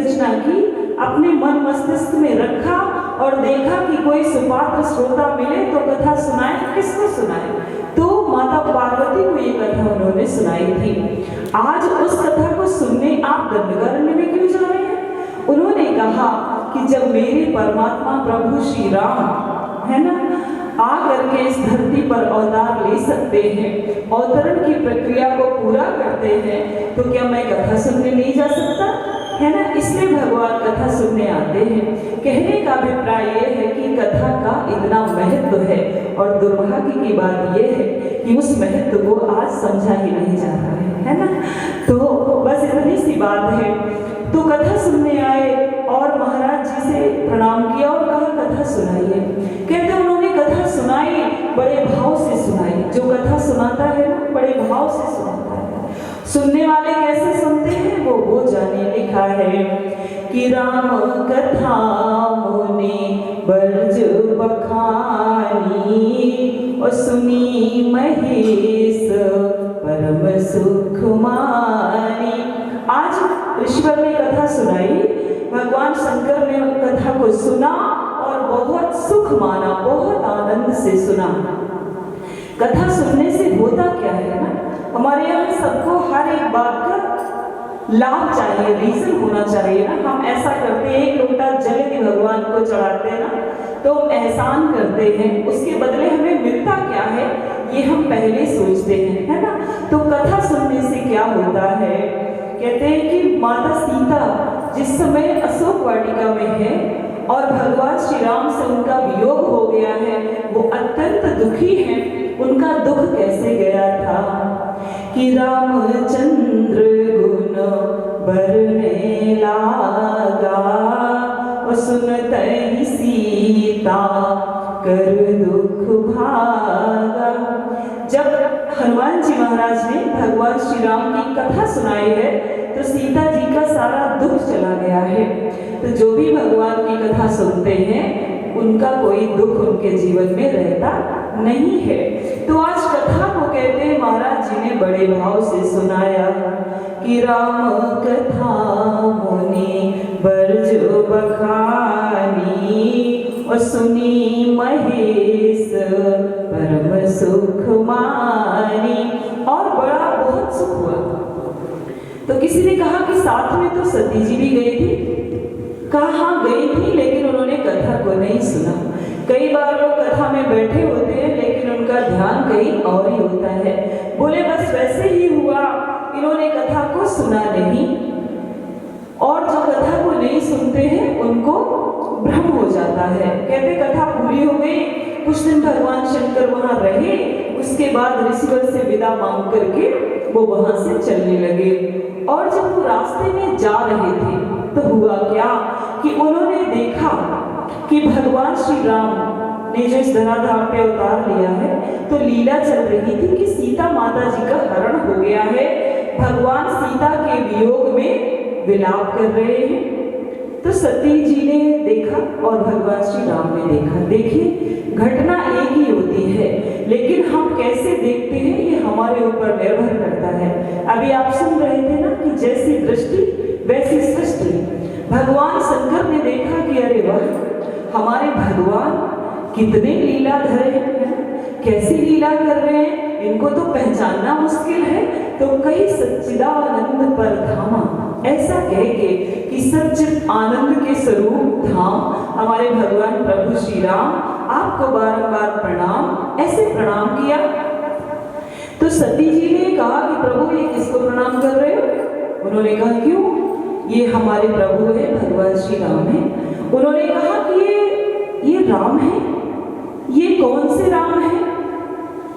रचना की, अपने मन मस्तिष्क में रखा और देखा कि कोई सुपात्र श्रोता मिले तो कथा सुनाए। किसको सुनाए? तो माता पार्वती को ये कथा उन्होंने सुनाई थी। आज उस कथा को सुनने आप दंडकारण्य में क्यों जा रहे हैं? उन्होंने कहा कि जब मेरे परमात्मा प्रभु श्री राम है ना आ करके इस धरती पर अवतार ले सकते हैं, अवतरण की प्रक्रिया को पूरा करते हैं, तो क्या मैं कथा सुनने नहीं जा सकता? है ना, इसलिए भगवान कथा सुनने आते हैं। कहने का अभिप्राय ये है कि कथा का इतना महत्व है और दुर्भाग्य की बात ये है कि उस महत्व को आज समझा ही नहीं जा रहा है ना। तो बस इतनी सी बात है। तो कथा सुनने आए और महाराज जी से प्रणाम किया और कहा कथा सुनाइए। कहते उन्होंने कथा सुनाई, बड़े भाव से सुनाई। जो कथा सुनाता है ना बड़े भाव से सुनाता है। सुनने वाले कैसे सुनते हैं वो जाने। लिखा है कि राम कथा मुनि बरज बखानी और सुनी महेश परम सुख मानी। आज ईश्वर ने कथा सुनाई, भगवान शंकर ने कथा को सुना और बहुत सुख माना, बहुत आनंद से सुना। कथा सुनने से होता क्या है ना, हमारे यहाँ सबको हर एक बात का लाभ चाहिए, रीजन होना चाहिए ना। हम ऐसा करते हैं, एक लोटा जल भी भगवान को चढ़ाते हैं ना तो एहसान करते हैं, उसके बदले हमें मिलता क्या है ये हम पहले सोचते हैं, है ना। तो कथा सुनने से क्या होता है, कहते हैं कि माता सीता जिस समय अशोक वाटिका में है और भगवान श्री राम से उनका वियोग हो गया है, वो अत्यंत दुखी हैं। उनका दुख कैसे गया था कि रामचंद्र गुण बरने लागा और सुनत ही सीता कर दुख भागा। जब हनुमान जी महाराज ने भगवान श्री राम की कथा सुनाई है तो सीता जी का सारा दुख चला गया है। तो जो भी भगवान की कथा सुनते हैं उनका कोई दुख उनके जीवन में रहता नहीं है। तो आज कथा को कहते हैं महाराज जी ने बड़े भाव से सुनाया कि राम कथा मुनि बरज बखानी और सुनी महेश परम सुख मानी। और बड़ा बहुत सुख हुआ। तो किसी ने कहा कि साथ में तो सती जी भी गई थी। कहा हाँ गई थी, लेकिन उन्होंने कथा को नहीं सुना। कई बार लोग कथा में बैठे होते हैं लेकिन उनका ध्यान कहीं और ही होता है। बोले बस वैसे ही हुआ, इन्होंने कथा को सुना नहीं। और जो कथा को नहीं सुनते हैं उनको भ्रम हो जाता है। कहते कथा पूरी हो गई, कुछ दिन भगवान शंकर वहां रहे, उसके बाद ऋषिवर से विदा मांग करके वो वहां से चलने लगे। और जब वो रास्ते में जा रहे थे तो हुआ क्या कि उन्होंने देखा कि भगवान श्री राम ने जो इस धराधाम पे अवतार लिया है तो लीला चल रही थी कि सीता माता जी का हरण हो गया है। भगवान सीता के वियोग में विलाप कर रहे हैं। तो सती जी ने देखा और भगवान श्री राम ने देखा। देखिए घटना एक ही होती है लेकिन हम कैसे देखते हैं ये हमारे ऊपर निर्भर करता है। अभी आप सुन रहे थे ना कि जैसी दृष्टि वैसी सृष्टि। भगवान शंकर ने देखा कि अरे वाह हमारे भगवान कितने लीलाधर हैं, कैसी लीला कर रहे हैं, इनको तो पहचानना मुश्किल है। तो कई सच्चिदानंद पर धामा, ऐसा कह के कि सच्चिद आनंद के स्वरूप धाम हमारे भगवान प्रभु श्री राम, आपको बारंबार प्रणाम। ऐसे प्रणाम किया तो सती जी ने कहा कि प्रभु ये किसको प्रणाम कर रहे हो? उन्होंने कहा क्यों, ये हमारे प्रभु है, भगवान श्री राम है। उन्होंने कहा कि ये राम है। ये कौन से राम है?